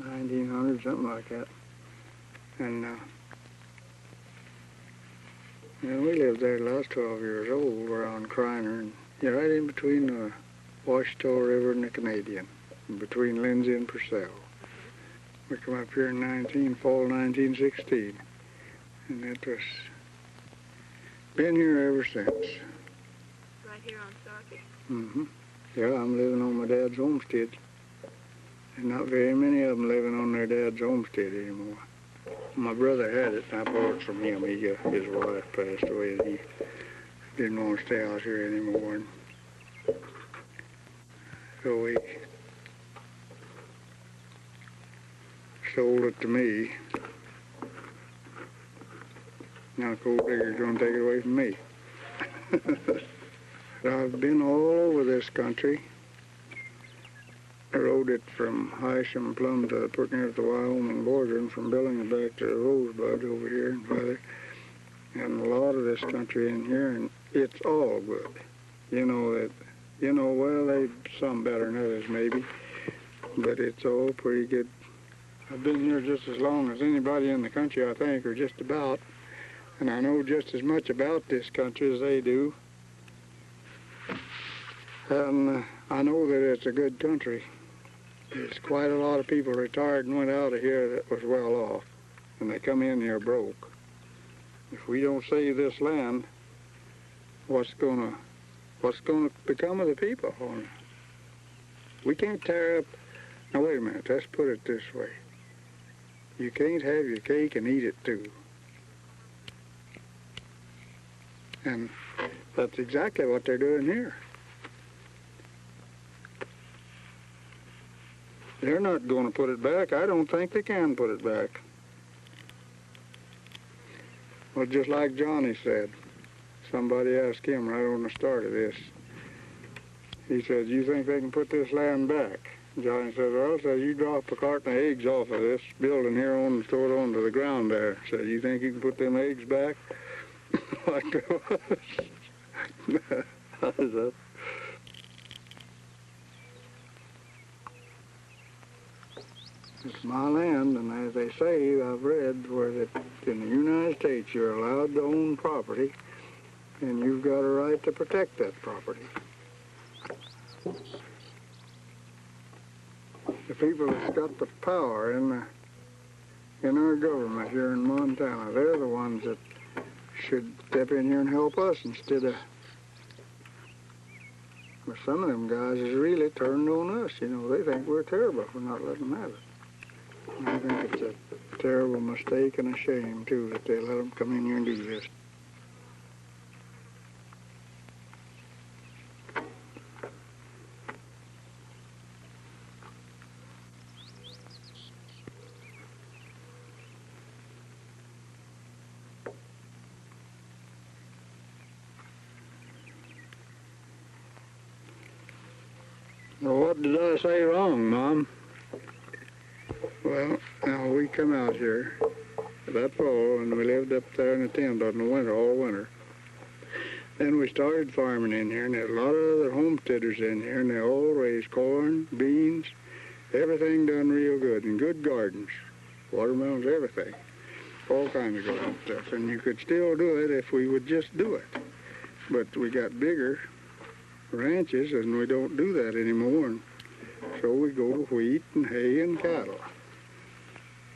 1900, something like that. And we lived there till I was 12 years old around Kreiner, and right in between the Washita River and the Canadian, between Lindsay and Purcell. We come up here in fall 1916, and it was been here ever since. Right here on Starkey? Mm-hmm. Yeah, I'm living on my dad's homestead. And not very many of them living on their dad's homestead anymore. My brother had it, and I bought it from him. His wife passed away, and he didn't want to stay out here anymore. And so we sold it to me. Now the gold digger's going to take it away from me. I've been all over this country. I rode it from Hysham plumb to put near the Wyoming border, and from Billings back to Rosebud over here and further. And a lot of this country in here, and it's all good. Well, they some better than others maybe, but it's all pretty good. I've been here just as long as anybody in the country, I think, or just about. And I know just as much about this country as they do. And I know that it's a good country. There's quite a lot of people retired and went out of here that was well off, and they come in here broke. If we don't save this land, what's gonna become of the people? We can't tear up. Now wait a minute. Let's put it this way. You can't have your cake and eat it too. And that's exactly what they're doing here. They're not going to put it back. I don't think they can put it back. Well, just like Johnny said, somebody asked him right on the start of this. He said, "You think they can put this land back?" Johnny said, "Well," said, "you drop a carton of eggs off of this building here and throw it onto the ground there." Said, "You think you can put them eggs back?" Like it was. How's that? It's my land, and as they say, I've read where that in the United States you're allowed to own property, and you've got a right to protect that property. The people that's got the power in our government here in Montana, they're the ones that should step in here and help us instead of... But some of them guys is really turned on us. They think we're terrible for not letting them have it. And I think it's a terrible mistake and a shame, too, that they let them come in here and do this. Well, what did I say wrong, Mom? Well, now we come out here that fall, and we lived up there in the tent in the winter, all winter. Then we started farming in here, and there's a lot of other homesteaders in here, and they all raised corn, beans, everything done real good, and good gardens, watermelons, everything, all kinds of garden stuff. And you could still do it if we would just do it. But we got bigger ranches, and we don't do that anymore, and so we go to wheat and hay and cattle.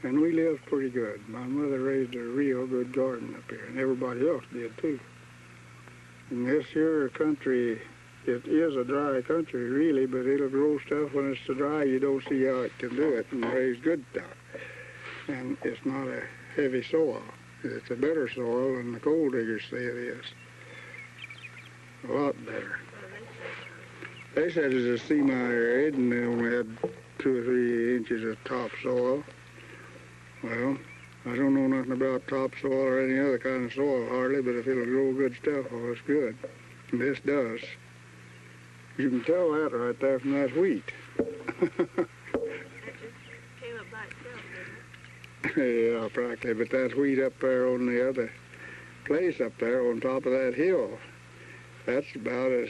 And we lived pretty good. My mother raised a real good garden up here, and everybody else did too. And this here country, it is a dry country really, but it'll grow stuff when it's so dry you don't see how it can do it and raise good stuff. And it's not a heavy soil. It's a better soil than the gold diggers say it is. A lot better. They said it's a semi-arid, and they only had 2 or 3 inches of topsoil. Well, I don't know nothing about topsoil or any other kind of soil hardly, but if it'll grow good stuff, well, it's good. And this does. You can tell that right there from that wheat. That just came up by itself, didn't it? Yeah, practically. But that wheat up there on the other place up there on top of that hill, that's about as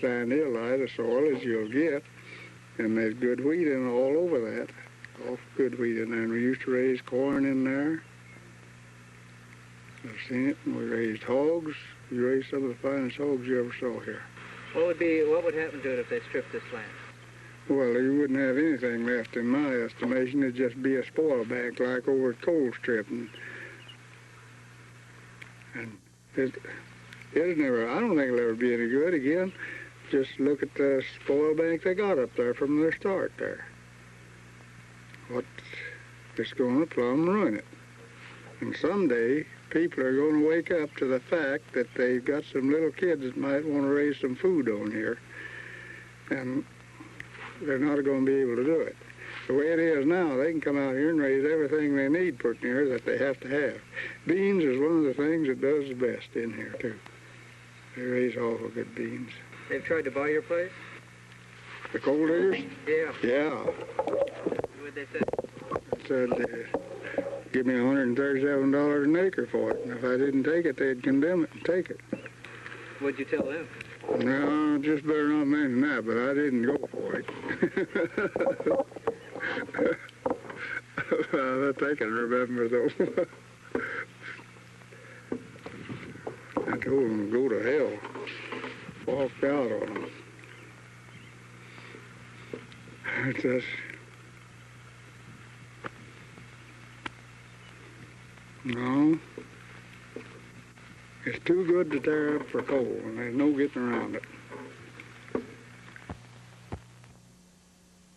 sandy, light a soil as you'll get. And there's good wheat in all over that. Awful good wheat in there. And we used to raise corn in there. I've seen it. And we raised hogs. We raised some of the finest hogs you ever saw here. What would happen to it if they stripped this land? Well, you wouldn't have anything left in my estimation. It'd just be a spoil bank like over at Coal Strip. And it'll never, I don't think it'll ever be any good again. Just look at the spoil bank they got up there from their start there. It's going to plumb ruin it. And someday, people are going to wake up to the fact that they've got some little kids that might want to raise some food on here. And they're not going to be able to do it. The way it is now, they can come out here and raise everything they need put in here that they have to have. Beans is one of the things that does the best in here, too. They raise awful good beans. They've tried to buy your place? The coal diggers? Yeah. Yeah. What'd they say? They said, give me $137 an acre for it. And if I didn't take it, they'd condemn it and take it. What'd you tell them? No, just better not mention that, but I didn't go for it. That I can remember, though. I told them to go to hell. Walked out on them. It's just... No. It's too good to tear up for coal, and there's no getting around it.